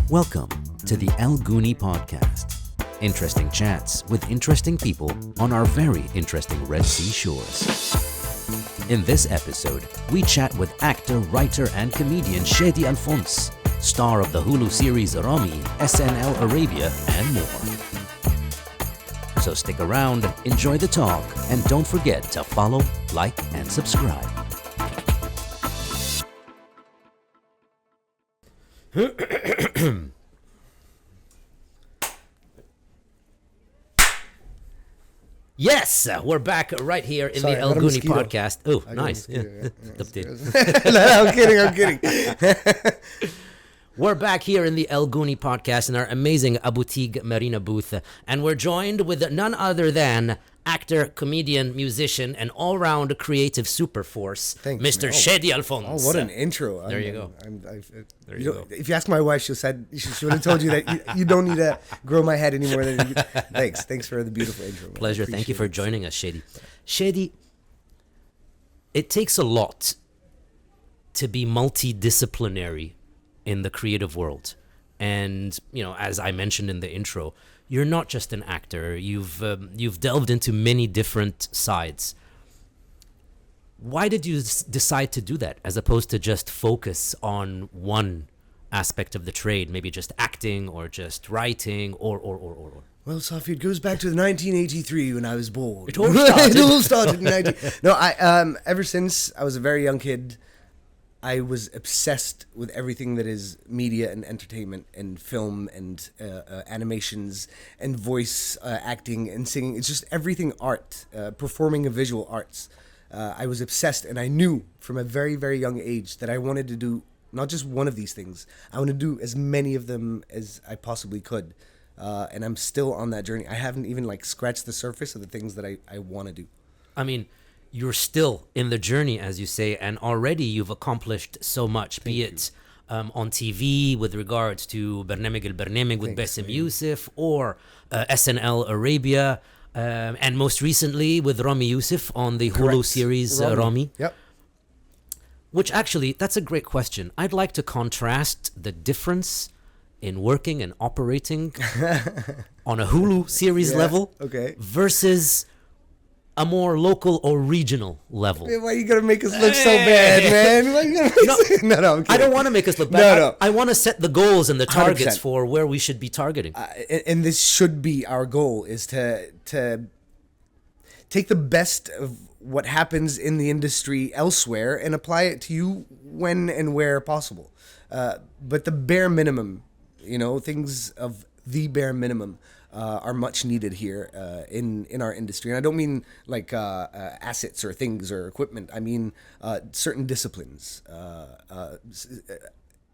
Welcome to the Gounie Podcast. Interesting chats with interesting people on our very interesting Red Sea shores. In this episode, we chat with actor, writer, and comedian Shadi Alfons, star of the Hulu series Ramy, SNL Arabia, and more. So stick around, enjoy the talk, and don't forget to follow, like, and subscribe. Yes, we're back right here in the Gounie Podcast. Oh, nice. I'm kidding. We're back here in the Gounie Podcast in our amazing Aboutique Marina booth, and we're joined with none other than actor, comedian, musician, and all-round creative superforce, Mr. Shadi Alfons. Oh, what an intro. There you go. There you go. If you ask my wife, she would have told you that you don't need to grow my head anymore. Thanks for the beautiful intro. Pleasure. Thank you for joining us, Shadi. Shadi, it takes a lot to be multidisciplinary in the creative world. And, you know, as I mentioned in the intro, you're not just an actor. You've delved into many different sides. Why did you decide to do that as opposed to just focus on one aspect of the trade, maybe just acting or just writing or? Well, Safi, it goes back to 1983 when I was born. It all started. In 19... No, ever since I was a very young kid, I was obsessed with everything that is media and entertainment and film and animations and voice acting and singing. It's just everything art, performing and visual arts. I was obsessed, and I knew from a very, very young age that I wanted to do not just one of these things. I want to do as many of them as I possibly could. And I'm still on that journey. I haven't even scratched the surface of the things that I want to do. I mean, you're still in the journey, as you say, and already you've accomplished so much, be it on TV with regards to Barnamij al-Barnamij with Bassem Youssef, or SNL Arabia, and most recently with Ramy Youssef on the Hulu series Ramy. Yep. Which actually, that's a great question. I'd like to contrast the difference in working and operating on a Hulu series level versus a more local or regional level. Man, why are you gonna make us look so bad, man? Why are you gonna No, I'm kidding. I don't want to make us look bad. No. I want to set the goals and the targets 100%. for where we should be targeting. And this should be our goal, is to take the best of what happens in the industry elsewhere and apply it to you when and where possible. But the bare minimum, things of the bare minimum are much needed here in our industry. And I don't mean assets or things or equipment. I mean certain disciplines,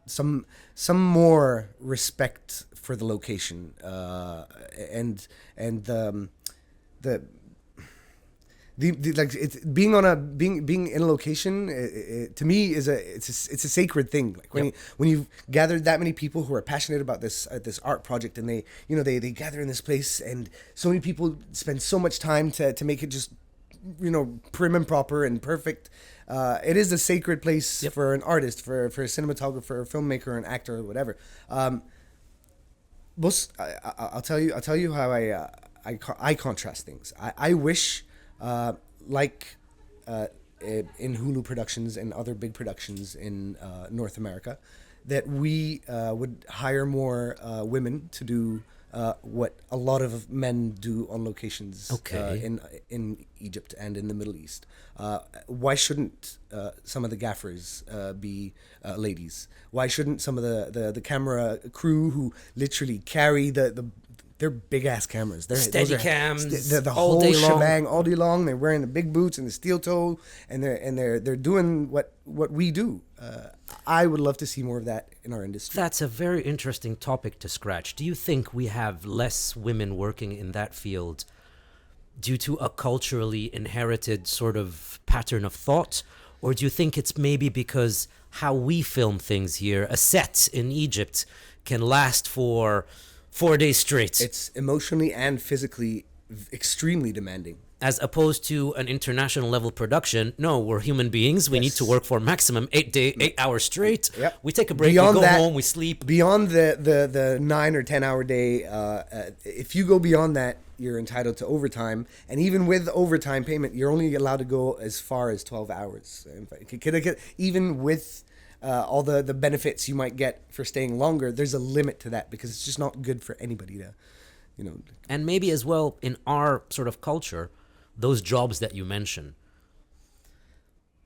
some more respect for the location, and being in a location, to me it's a sacred thing. When you've gathered that many people who are passionate about this art project, and they gather in this place, and so many people spend so much time to make it just prim and proper and perfect. It is a sacred place for an artist, for a cinematographer, a filmmaker, an actor, or whatever. I'll tell you how I contrast things. I wish. In Hulu productions and other big productions in North America, that we would hire more women to do what a lot of men do on locations in Egypt and in the Middle East. Why shouldn't some of the gaffers be ladies? Why shouldn't some of the camera crew who literally carry they're big ass cameras. They're steady cams. The whole shebang all day long. They're wearing the big boots and the steel toe, and they're doing what we do. I would love to see more of that in our industry. That's a very interesting topic to scratch. Do you think we have less women working in that field due to a culturally inherited sort of pattern of thought, or do you think it's maybe because how we film things here, a set in Egypt can last for 4 days straight? It's emotionally and physically extremely demanding. as opposed to an international level production. No, we're human beings. We need to work for maximum 8 hours straight. Yep. We take a break, Beyond we go that, home, we sleep. Beyond the 9 or 10 hour day, if you go beyond that, you're entitled to overtime. And even with overtime payment, you're only allowed to go as far as 12 hours. Even with all the benefits you might get for staying longer, there's a limit to that because it's just not good for anybody to, you know. And maybe as well in our sort of culture, those jobs that you mention,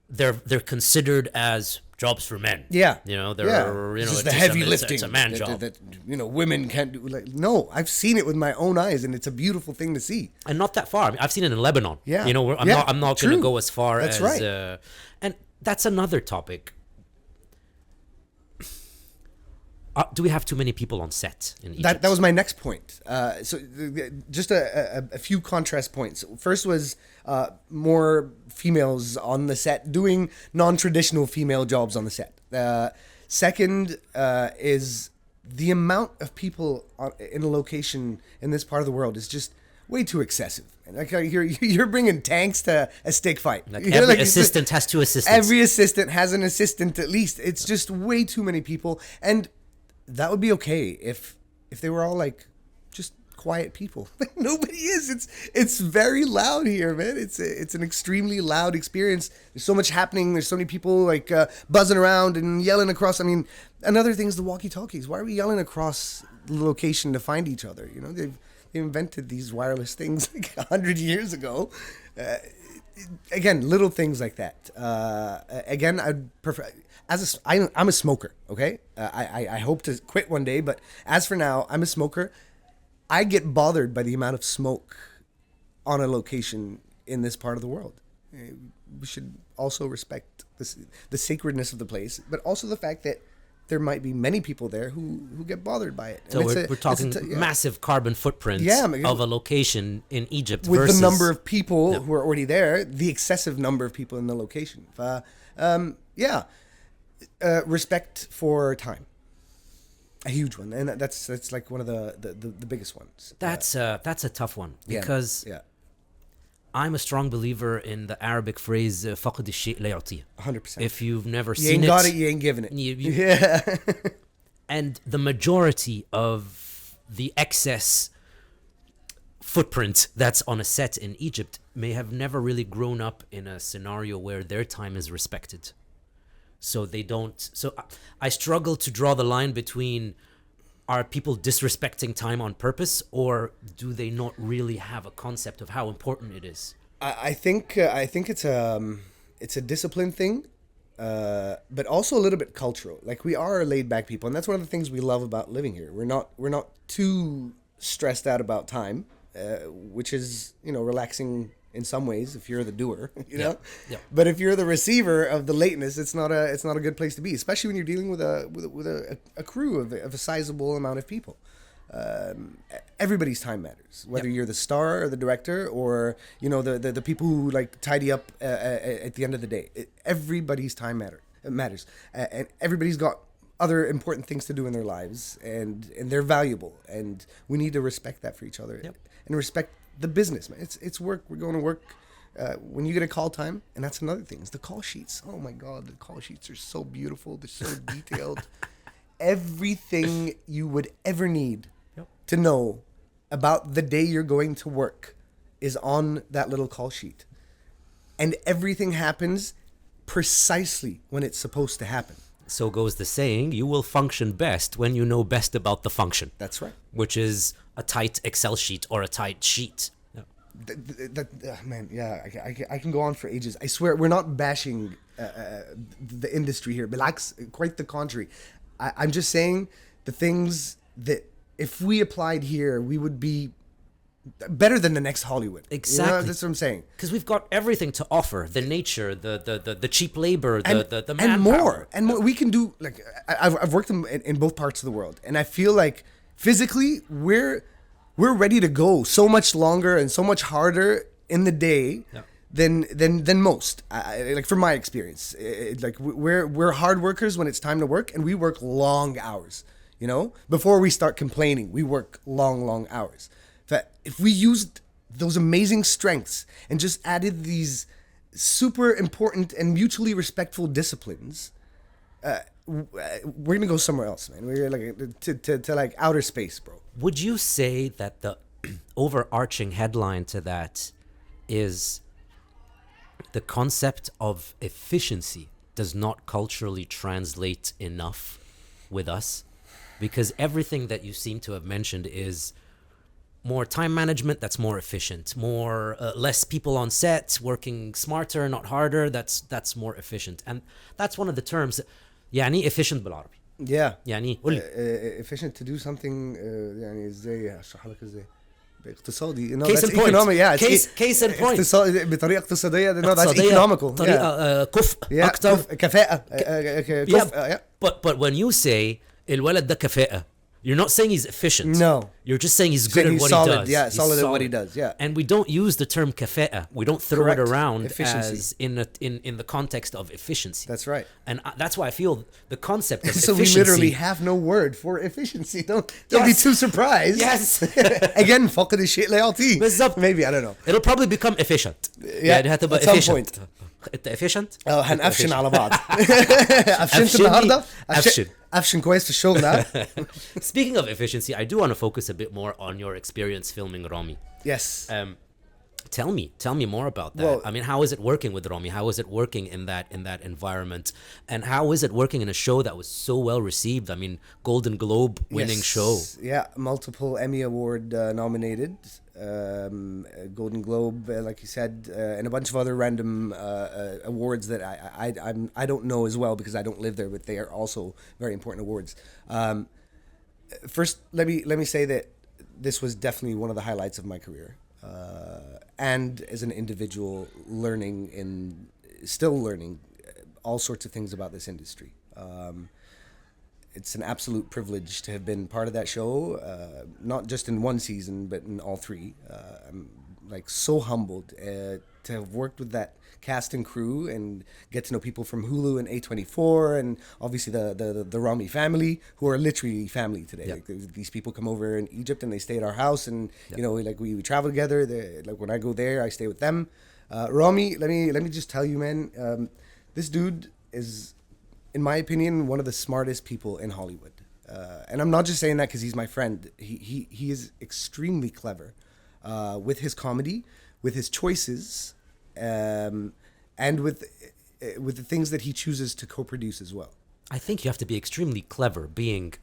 they're considered as jobs for men. Yeah. You know, they're It's just it's the heavy it's lifting. It's a man job. That women can't do. Like, no, I've seen it with my own eyes, and it's a beautiful thing to see. And not that far. I mean, I've seen it in Lebanon. Yeah. You know, I'm not going to go as far That's as right. And that's another topic. Do we have too many people on set in Egypt? That was my next point. Just a few contrast points. First was more females on the set doing non-traditional female jobs on the set. Second is the amount of people in a location in this part of the world is just way too excessive. Like you're bringing tanks to a stick fight. Like every assistant has two assistants. Every assistant has an assistant at least. It's just way too many people, and that would be okay if they were all like just quiet people. Nobody is. It's very loud here, man. It's an extremely loud experience. There's so much happening. There's so many people like buzzing around and yelling across. I mean, another thing is the walkie-talkies. Why are we yelling across the location to find each other? You know, they invented these wireless things like 100 years ago. Again, little things like that. Again, I'd prefer. I'm a smoker, okay? I hope to quit one day, but as for now, I'm a smoker. I get bothered by the amount of smoke on a location in this part of the world. We should also respect the sacredness of the place, but also the fact that there might be many people there who get bothered by it. So we're talking massive carbon footprints of a location in Egypt with versus the number of people who are already there, the excessive number of people in the location. Respect for time, a huge one, and that's like one of the biggest ones. That's a tough one because I'm a strong believer in the Arabic phrase "فقد الشيء لا يعطيه." 100%. If you've never you seen ain't it, got it, you ain't giving it. Yeah. And the majority of the excess footprint that's on a set in Egypt may have never really grown up in a scenario where their time is respected. So they don't. So I struggle to draw the line between, are people disrespecting time on purpose, or do they not really have a concept of how important it is? I think it's a discipline thing, but also a little bit cultural. Like, we are laid back people, and that's one of the things we love about living here. We're not too stressed out about time, which is, you know, relaxing in some ways if you're the doer, you know. Yeah. But if you're the receiver of the lateness, it's not a good place to be, especially when you're dealing with a crew of a sizable amount of people. Everybody's time matters, whether you're the star or the director, or, you know, the people who like tidy up at the end of the day. Everybody's time matters, and everybody's got other important things to do in their lives, and they're valuable, and we need to respect that for each other, and respect the business, man. It's work. We're going to work. When you get a call time, and that's another thing, is the call sheets. Oh my God, the call sheets are so beautiful. They're so detailed. Everything you would ever need to know about the day you're going to work is on that little call sheet. And everything happens precisely when it's supposed to happen. So goes the saying, you will function best when you know best about the function. That's right. Which is a tight Excel sheet or a tight sheet. Man, yeah, I can go on for ages. I swear, we're not bashing the industry here. Relax, quite the contrary. I'm just saying the things that if we applied here, we would be better than the next Hollywood. Exactly. You know, that's what I'm saying. Because we've got everything to offer: the nature, the cheap labor, the manpower, and more. We can do, like, I've worked in both parts of the world, and I feel like physically we're ready to go so much longer and so much harder in the day than most. Like, from my experience, like, we're hard workers when it's time to work, and we work long hours. You know, before we start complaining, we work long hours. If we used those amazing strengths and just added these super important and mutually respectful disciplines, we're gonna go somewhere else, man. We're like to like outer space, bro. Would you say that the overarching headline to that is the concept of efficiency does not culturally translate enough with us? Because everything that you seem to have mentioned is more time management, that's more efficient. More less people on set, working smarter, not harder, that's more efficient. And that's one of the terms. يعني efficient بالعربي. Yeah. يعني efficient to do something يعني ازاي اشرح لك ازاي باقتصادي. No, case that's in point. economic. Yeah, case in point. بطريقة اقتصادية. No, that's economical. طريقة كفء أكتر. كفاءة. Yeah. But when you say الولد ده كفاءة, you're not saying he's efficient. No. You're just saying he's good at what solid, he does. Yeah, he's solid at what he does. Yeah. And we don't use the term كفاءة. We don't throw Correct. it around Efficiency. as in the context of efficiency. That's right. And that's why I feel the concept of so efficiency. we literally have no word for efficiency. Don't be too surprised. Yes. Again, فقد الشيء لا يعطيه. بالضبط. Maybe, I don't know. It'll probably become efficient. Yeah, هتبقى at some efficient. point. انت efficient؟ هنقفشن على بعض. قفشنت النهارده. قفشن كويس في الشغل ده. Speaking of efficiency, I do want to focus a bit more on your experience filming Ramy. Yes. Tell me more about that. Well, I mean, how is it working with Ramy? How is it working in that environment? And how is it working in a show that was so well received? I mean, Golden Globe winning show. Yeah, multiple Emmy Award nominated. Golden Globe, like you said, and a bunch of other random awards that I don't know as well because I don't live there, but they are also very important awards. First, let me say that this was definitely one of the highlights of my career, and as an individual, still learning all sorts of things about this industry. It's an absolute privilege to have been part of that show, not just in one season, but in all three. I'm like so humbled to have worked with that cast and crew and get to know people from Hulu and A24 and obviously the Ramy family, who are literally family today. Yep. Like these people come over in Egypt and they stay at our house, and you know, like we travel together. Like when I go there, I stay with them. Ramy, let me just tell you, man, this dude is, in my opinion, one of the smartest people in Hollywood. And I'm not just saying that because he's my friend. He is extremely clever with his comedy, with his choices, and with the things that he chooses to co-produce as well. I think you have to be extremely clever being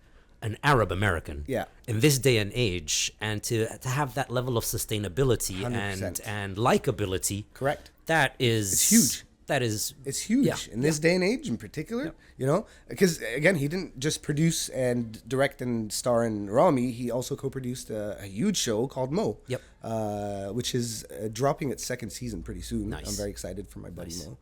an Arab American in this day and age, and to have that level of sustainability 100%. and likability. Correct. That is... It's huge. It's huge in this day and age in particular, you know, because again, he didn't just produce and direct and star in Ramy. He also co-produced a huge show called Mo, which is dropping its second season pretty soon. Nice. I'm very excited for my buddy Mo.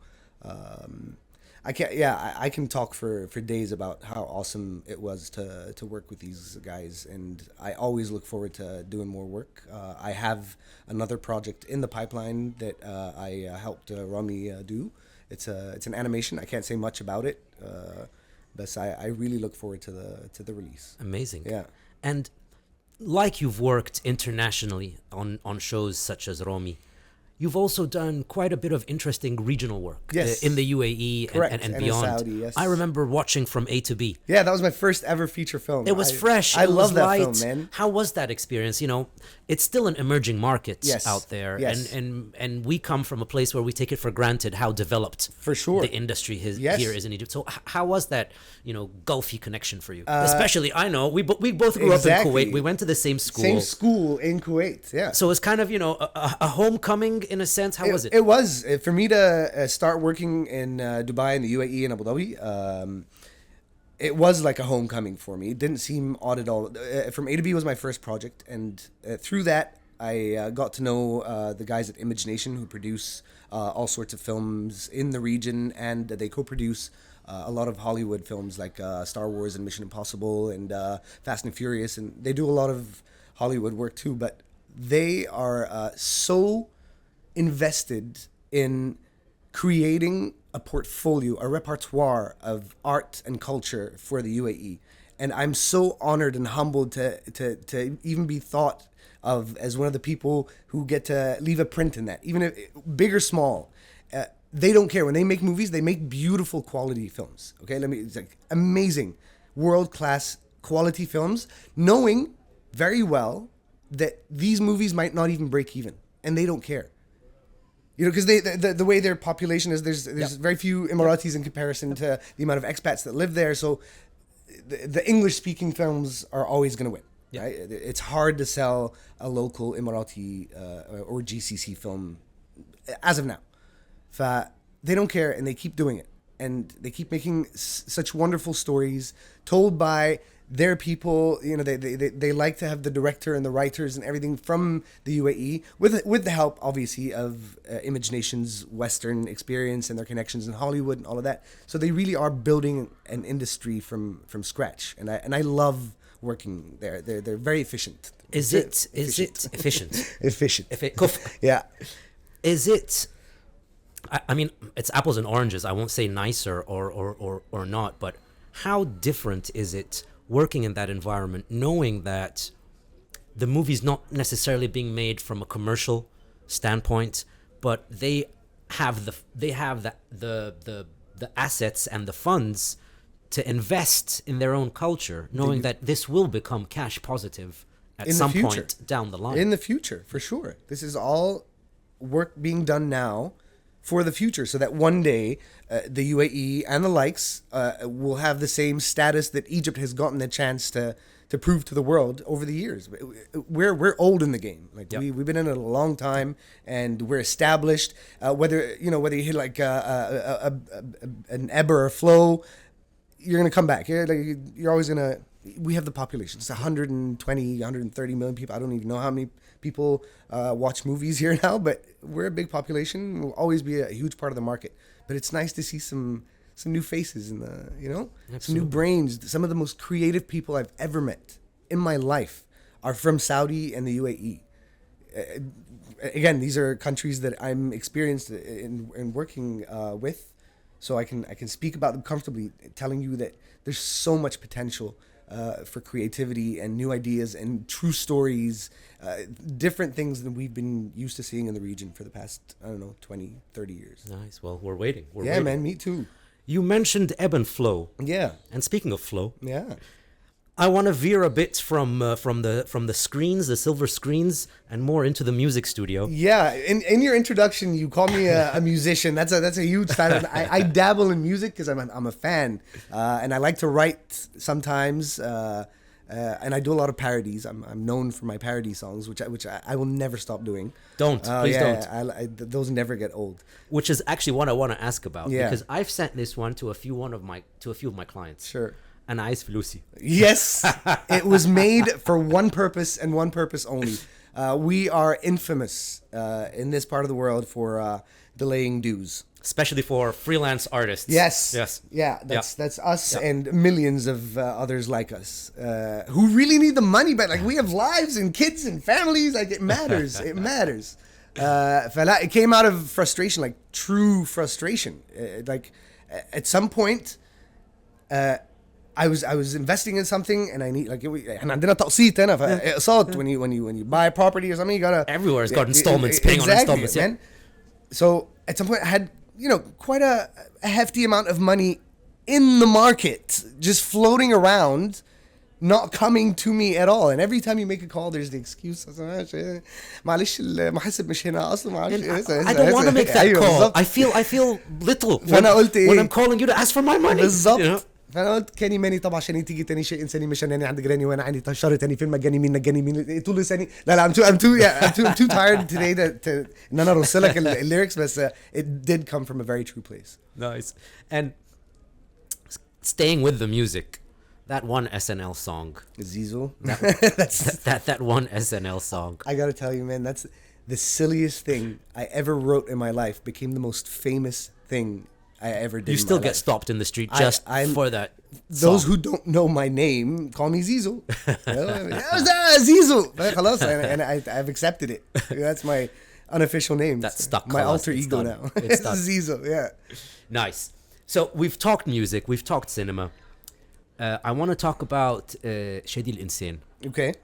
I can talk for days about how awesome it was to work with these guys, and I always look forward to doing more work. I have another project in the pipeline that I helped Ramy do. It's an animation. I can't say much about it, but I really look forward to the release. Amazing. Yeah. And like you've worked internationally on shows such as Ramy, you've also done quite a bit of interesting regional work in the UAE and beyond. In Saudi, yes. I remember watching From A to B. Yeah, that was my first ever feature film. It was fresh. I it love was that light. film, man. How was that experience? You know, it's still an emerging market out there, Yes. and we come from a place where we take it for granted how developed For sure. the industry here is in Egypt. So how was that, Gulfy connection for you? Especially, I know we both grew up in Kuwait. We went to the same school. Same school in Kuwait. Yeah. So it's kind of a homecoming in a sense. How was it? It was for me to start working in Dubai and the UAE and Abu Dhabi. It was like a homecoming for me. It didn't seem odd at all. From A to B was my first project, and through that, I got to know the guys at Image Nation, who produce all sorts of films in the region, and they co-produce a lot of Hollywood films like Star Wars and Mission Impossible and Fast and Furious, and they do a lot of Hollywood work too. But they are so invested in creating a portfolio, a repertoire of art and culture for the UAE. And I'm so honored and humbled to even be thought of as one of the people who get to leave a print in that, even if big or small. They don't care. When they make movies, they make beautiful quality films. Okay, it's like amazing, world-class quality films, knowing very well that these movies might not even break even, and they don't care. You know, because the way their population is, there's very few Emiratis in comparison to the amount of expats that live there. So the English-speaking films are always going to win. Yeah. Right? It's hard to sell a local Emirati or GCC film as of now. They don't care, and they keep doing it, and they keep making such wonderful stories told by their people. You know, they like to have the director and the writers and everything from the UAE with the help, obviously, of Image Nation's Western experience and their connections in Hollywood and all of that. So they really are building an industry from scratch, and I love working there. They're very efficient. Is it efficient? Efficient. Yeah. Is it? I mean, it's apples and oranges. I won't say nicer or not, but how different is it working in that environment, knowing that the movie's not necessarily being made from a commercial standpoint, but they have the assets and the funds to invest in their own culture, knowing that this will become cash positive at some point down the line. In the future, for sure. This is all work being done now for the future, so that one day the UAE and the likes will have the same status that Egypt has gotten the chance to prove to the world over the years. We're old in the game. Like we've been in it a long time, and we're established. Whether you hit like an ebb or a flow, you're gonna come back. You're always gonna. We have the population. It's 120, 130 million people. I don't even know how many people watch movies here now, but we're a big population. We'll always be a huge part of the market. But it's nice to see some new faces in the, some new brains. Some of the most creative people I've ever met in my life are from Saudi and the UAE. Again, these are countries that I'm experienced in working with, so I can speak about them comfortably, telling you that there's so much potential for creativity and new ideas and true stories, different things than we've been used to seeing in the region for the past, 20, 30 years. Nice. Well, we're waiting. We're waiting. Man, me too. You mentioned ebb and flow. Yeah. And speaking of flow, yeah, I want to veer a bit from the screens, the silver screens, and more into the music studio. Yeah, in your introduction, you call me a musician. That's a huge fan. I dabble in music because I'm a fan, and I like to write sometimes, and I do a lot of parodies. I'm known for my parody songs, which I will never stop doing. Please don't. Those never get old. Which is actually what I want to ask about, because I've sent this one to a few of my clients. Sure. And Ais Flusi. Yes, it was made for one purpose and one purpose only. We are infamous in this part of the world for delaying dues, especially for freelance artists. Yes. Yeah, that's us and millions of others like us who really need the money, but like we have lives and kids and families. Like it matters. It matters. It came out of frustration, like true frustration. Like at some point. I was investing in something, and I need and عندنا تقسيط هنا فاقساط when you buy a property or something, you gotta everywhere's got installments, paying on installments. Man. So at some point I had quite a hefty amount of money in the market just floating around, not coming to me at all. And every time you make a call, there's the excuse. معلش المحاسب مش هنا أصلا. I don't want to make that call. I feel little when I'm calling you to ask for my money. بالضبط. فانا قلت كاني ماني طبعا عشان تيجي تاني شيء انساني مش اناني عند جيراني وانا عندي شهر تاني فيلم مجاني مين طول لساني. لا I'm too tired today to ان انا ارسل لك الليركس, بس it did come from a very true place. Nice. And staying with the music, that one SNL song, Zizo, that one SNL song, I gotta tell you, man, that's the silliest thing I ever wrote in my life became the most famous thing I ever did. You still get stopped in the street just for that song. Those who don't know my name call me Zizo. Zizo. And I've accepted it. That's my unofficial name. That's stuck. My alter ego now. It's Zizo. Yeah. Nice. So we've talked music, we've talked cinema. I want to talk about Shadi Al-Insan, Okay.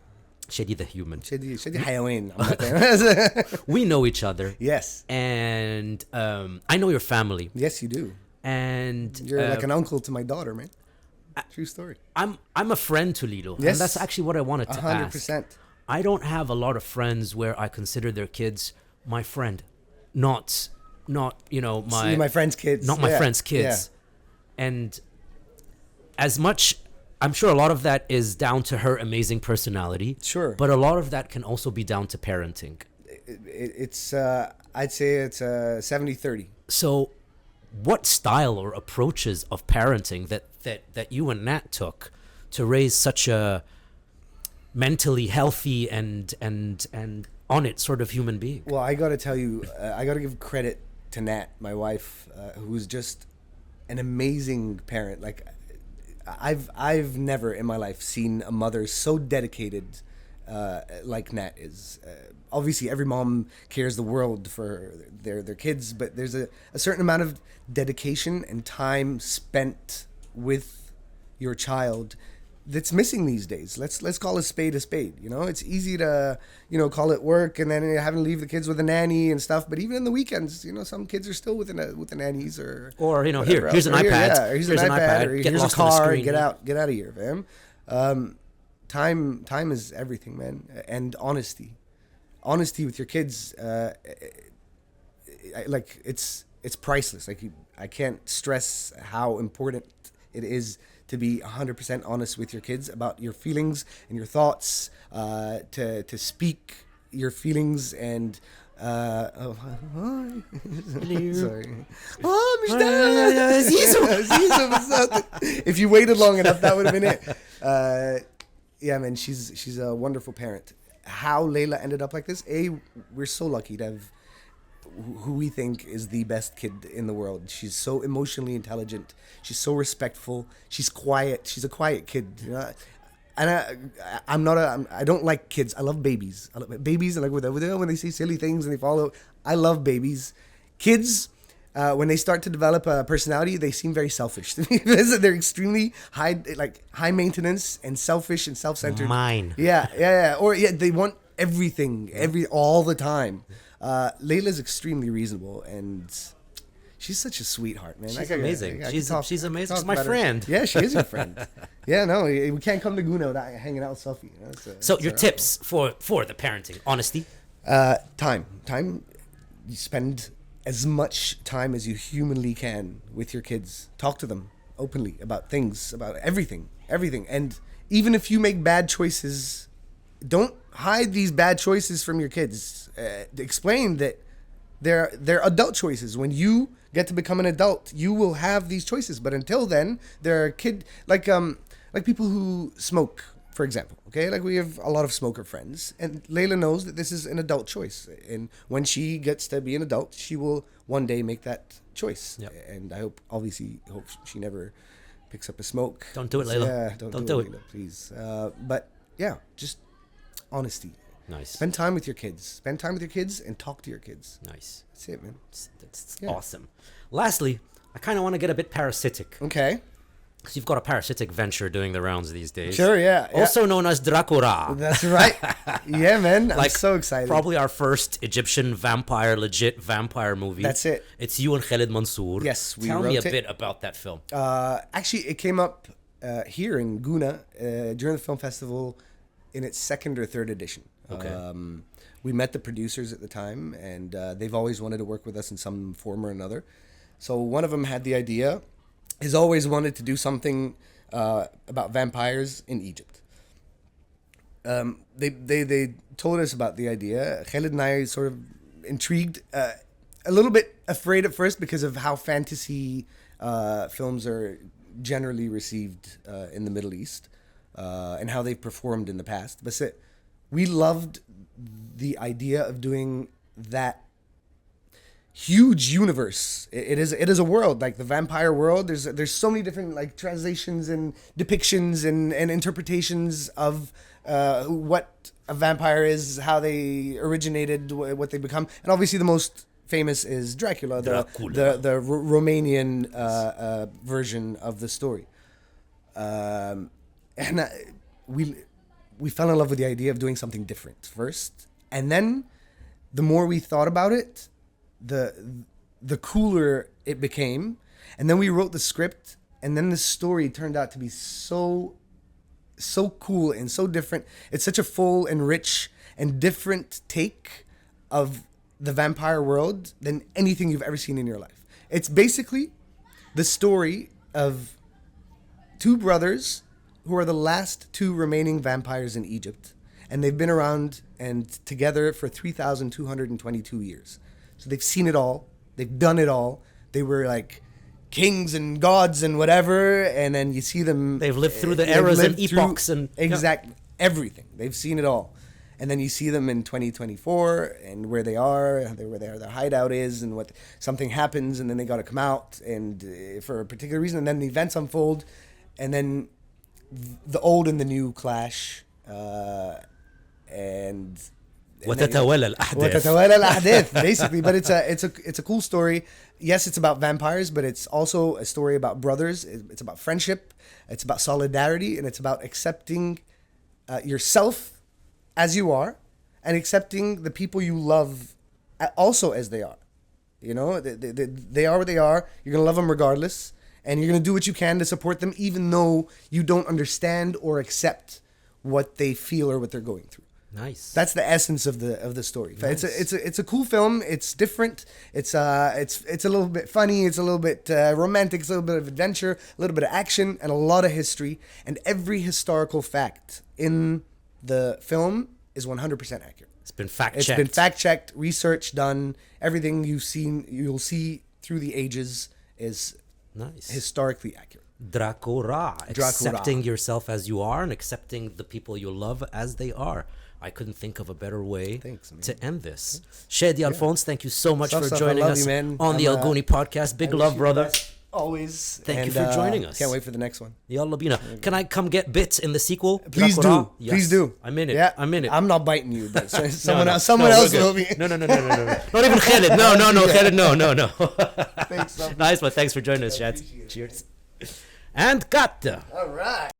Shadi the human. شدي حيوان. We know each other. Yes. And I know your family. Yes, you do. And You're like an uncle to my daughter, man. True story. I'm a friend to Lilo. Yes. And that's actually what I wanted to 100%. ask. I don't have a lot of friends where I consider their kids my friend, not you know My friend's kids. not my friends' kids. And as much, I'm sure a lot of that is down to her amazing personality. Sure. But a lot of that can also be down to parenting. It's I'd say it's 70-30. So what style or approaches of parenting that you and Nat took to raise such a mentally healthy and on it sort of human being? Well, I got to tell you, I got to give credit to Nat, my wife, who's just an amazing parent. Like, I've never in my life seen a mother so dedicated like Nat is. Obviously, every mom cares the world for their kids, but there's a certain amount of dedication and time spent with your child that's missing these days. Let's call a spade a spade. You know, it's easy to call it work and then having to leave the kids with a nanny and stuff. But even in the weekends, some kids are still with the nannies or here's an iPad. Here's an iPad. Or here's a car. Get out of here, fam. Time is everything, man. And honesty with your kids. It's priceless. Like I can't stress how important it is to be 100% honest with your kids about your feelings and your thoughts, to speak your feelings and sorry. If you waited long enough, that would have been it. Yeah, man, she's a wonderful parent. How Layla ended up like this, we're so lucky to have who we think is the best kid in the world. She's so emotionally intelligent. She's so respectful. She's quiet. She's a quiet kid. And I don't like kids. I love babies. I love babies, and like when they say silly things and they follow. I love babies. Kids, when they start to develop a personality, they seem very selfish to me. They're extremely high maintenance and selfish and self-centered. Mine. Yeah. Or they want everything, all the time. Layla's extremely reasonable, and she's such a sweetheart, man. She's amazing. She's amazing. She's my friend. Yeah, she is your friend. Yeah, no, we can't come to Gounie without hanging out with Sophie. So your tips for the parenting: honesty, time. You spend as much time as you humanly can with your kids. Talk to them openly about things, about everything. And even if you make bad choices, don't hide these bad choices from your kids. Explain that they're adult choices. When you get to become an adult, you will have these choices. But until then, there are like people who smoke, for example. Okay, like we have a lot of smoker friends, and Layla knows that this is an adult choice. And when she gets to be an adult, she will one day make that choice. Yep. And I hope she never picks up a smoke. Don't do it, Layla. Yeah, don't do it, Layla, please. But yeah, just honesty. Nice. Spend time with your kids and talk to your kids. Nice. That's it, man. That's awesome. Lastly, I kind of want to get a bit parasitic. Okay. Because you've got a parasitic venture doing the rounds these days. Sure, yeah. Also known as Draa. That's right. Yeah, man. I'm so excited. Probably our first Egyptian legit vampire movie. That's it. It's you and Khalid Mansour. Yes, we Tell wrote me a it. bit about that film. Actually, it came up here in Gounie during the film festival in its second or third edition. Okay. We met the producers at the time, and they've always wanted to work with us in some form or another. So one of them had the idea. Has always wanted to do something about vampires in Egypt. They told us about the idea. Khalid and I sort of intrigued, a little bit afraid at first because of how fantasy films are generally received in the Middle East and how they've performed in the past. But we loved the idea of doing that huge universe. It is a world, like the vampire world. There's so many different like translations and depictions and interpretations of what a vampire is, how they originated, what they become, and obviously the most famous is Dracula, the Romanian version of the story. And we fell in love with the idea of doing something different first, and then the more we thought about it, the cooler it became. And then we wrote the script, and then the story turned out to be so cool and so different. It's such a full and rich and different take of the vampire world than anything you've ever seen in your life. It's basically the story of two brothers who are the last two remaining vampires in Egypt. And they've been around and together for 3,222 years. So they've seen it all. They've done it all. They were like kings and gods and whatever. And then you see them. They've lived through the eras and epochs and exactly everything. They've seen it all. And then you see them in 2024 and where they are, where their hideout is, and what something happens, and then they got to come out and for a particular reason, and then the events unfold, and then the old and the new clash. And وتتوالى الأحداث basically. But it's a cool story. Yes, it's about vampires, but it's also a story about brothers. It's about friendship. It's about solidarity, and it's about accepting yourself as you are, and accepting the people you love also as they are. You know, they are what they are. You're gonna love them regardless, and you're gonna do what you can to support them, even though you don't understand or accept what they feel or what they're going through. Nice. That's the essence of the story. Nice. It's a cool film. It's different. It's a little bit funny. It's a little bit romantic. It's a little bit of adventure, a little bit of action, and a lot of history. And every historical fact in the film is 100% accurate. It's been fact-checked. It's been fact-checked, research done. Everything you'll see through the ages is nice, historically accurate. Draa, accepting yourself as you are and accepting the people you love as they are. I couldn't think of a better way to end this. Shadi Alfons, thank you so much for joining us on the Gounie Podcast. Big love, brother. Always. Thank you for joining us. Can't wait for the next one. Yalla bina. Can I come get bits in the sequel? Please do. Yes. Please do. I'm in it. Yeah. I'm in it. I'm not biting you, but someone else will be. No. Not even Khaled. No. Khaled, no. Thanks, nice one. Thanks for joining us, Shad. Cheers. And cut. All right.